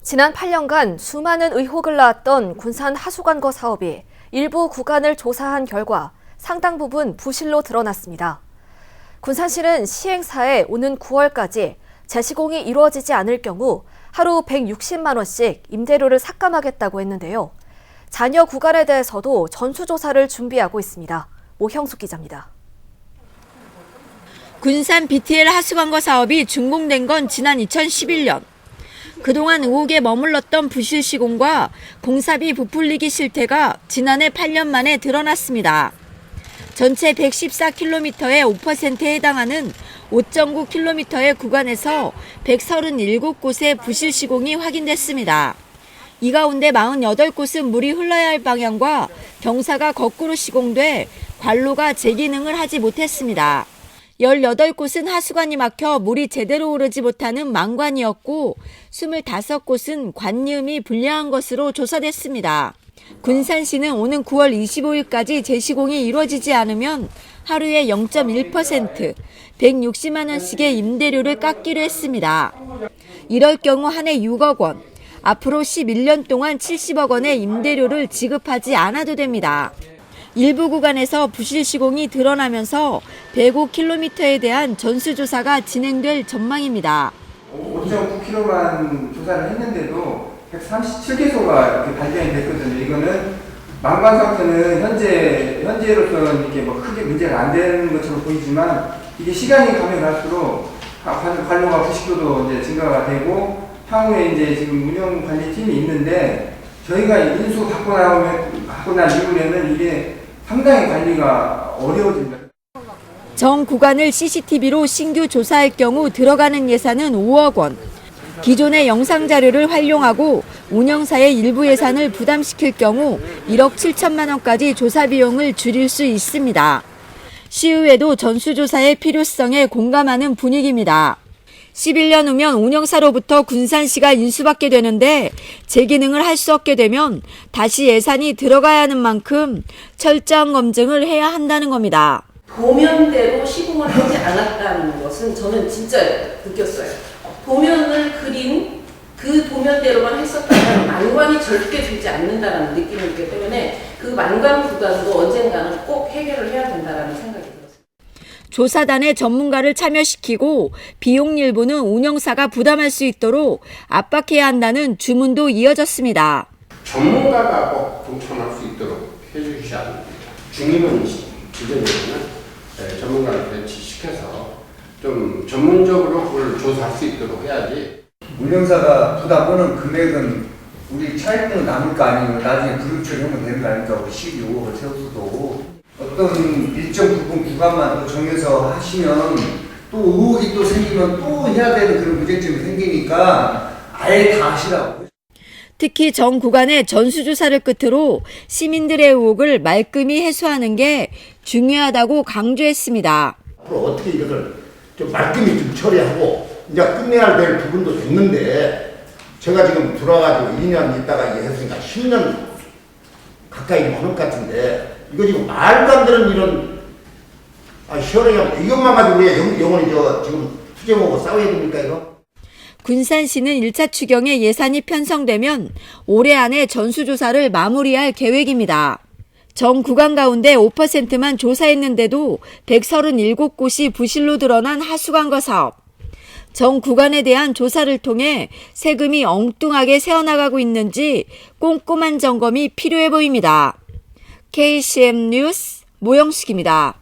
지난 8년간 수많은 의혹을 낳았던 군산 하수관거 사업이 일부 구간을 조사한 결과 상당 부분 부실로 드러났습니다. 군산시는 시행사에 오는 9월까지 재시공이 이루어지지 않을 경우 하루 160만 원씩 임대료를 삭감하겠다고 했는데요. 잔여 구간에 대해서도 전수조사를 준비하고 있습니다. 오형숙 기자입니다. 군산 BTL 하수관거 사업이 준공된 건 지난 2011년. 그동안 의혹에 머물렀던 부실 시공과 공사비 부풀리기 실태가 지난해 8년 만에 드러났습니다. 전체 114km의 5%에 해당하는 5.9km의 구간에서 137곳의 부실 시공이 확인됐습니다. 이 가운데 48곳은 물이 흘러야 할 방향과 경사가 거꾸로 시공돼 관로가 제 기능을 하지 못했습니다. 18곳은 하수관이 막혀 물이 제대로 오르지 못하는 망관이었고 25곳은 관리음이 불량한 것으로 조사됐습니다. 군산시는 오는 9월 25일까지 재시공이 이루어지지 않으면 하루에 0.1%, 160만 원씩의 임대료를 깎기로 했습니다. 이럴 경우 한 해 6억 원, 앞으로 11년 동안 70억 원의 임대료를 지급하지 않아도 됩니다. 일부 구간에서 부실 시공이 드러나면서 105km에 대한 전수조사가 진행될 전망입니다. 5.9km만 조사를 했는데도 137개소가 이렇게 발견이 됐거든요. 이거는 망관 상태는 현재로서는 이렇게 뭐 크게 문제가 안 되는 것처럼 보이지만 이게 시간이 가면 갈수록 관로가 90도도 이제 증가가 되고 향후에 이제 지금 운영관리팀이 있는데 저희가 인수 받고 난 이후에는 이게 상당히 관리가 어려워집니다. 정 구간을 CCTV로 신규 조사할 경우 들어가는 예산은 5억 원. 기존의 영상 자료를 활용하고 운영사의 일부 예산을 부담시킬 경우 1억 7천만 원까지 조사 비용을 줄일 수 있습니다. 시의회도 전수조사의 필요성에 공감하는 분위기입니다. 11년 후면 운영사로부터 군산시가 인수받게 되는데 재기능을 할 수 없게 되면 다시 예산이 들어가야 하는 만큼 철저한 검증을 해야 한다는 겁니다. 도면대로 시공을 하지 않았다는 것은 저는 진짜 느꼈어요. 도면을 그린 그 도면대로만 했었다면 만관이 절대 되지 않는다는 느낌이 있기 때문에 그 만관 구간도 언젠가는 꼭 해결을 해야 된다는 생각이 들었어요. 조사단의 전문가를 참여시키고 비용 일부는 운영사가 부담할 수 있도록 압박해야 한다는 주문도 이어졌습니다. 전문가가 꼭 동참할 수 있도록 해주셔야 합니다. 중임은 기존에는 전문가를 배치시켜서 좀 전문적으로 그걸 조사할 수 있도록 해야지. 운영사가 부담하는 금액은 우리 차입금은 남을 거 아니에요. 나중에 그룹 처리하면 되는 거 아닙니까? 시기 5억을 세워서도. 어떤 일정 부분 구간만 또 정해서 하시면 또 의혹이 또 생기면 또 해야 되는 그런 문제점이 생기니까 아예 다 하시라고. 특히 정 구간의 전수조사를 끝으로 시민들의 의혹을 말끔히 해소하는 게 중요하다고 강조했습니다. 앞으로 어떻게 이것을 좀 말끔히 좀 처리하고 이제 끝내야 될 부분도 됐는데 제가 지금 들어와가지고 2년 있다가 이게 했으니까 10년 가까이 하는 것 같은데 이거 지금 말도 안 되는 이런 시원하게 이것만 가지고 왜 영원히 지금 투쟁하고 싸워야 됩니까 이거? 군산시는 1차 추경에 예산이 편성되면 올해 안에 전수조사를 마무리할 계획입니다. 정 구간 가운데 5%만 조사했는데도 137곳이 부실로 드러난 하수관거 사업. 정 구간에 대한 조사를 통해 세금이 엉뚱하게 새어나가고 있는지 꼼꼼한 점검이 필요해 보입니다. KCM 뉴스 모영숙입니다.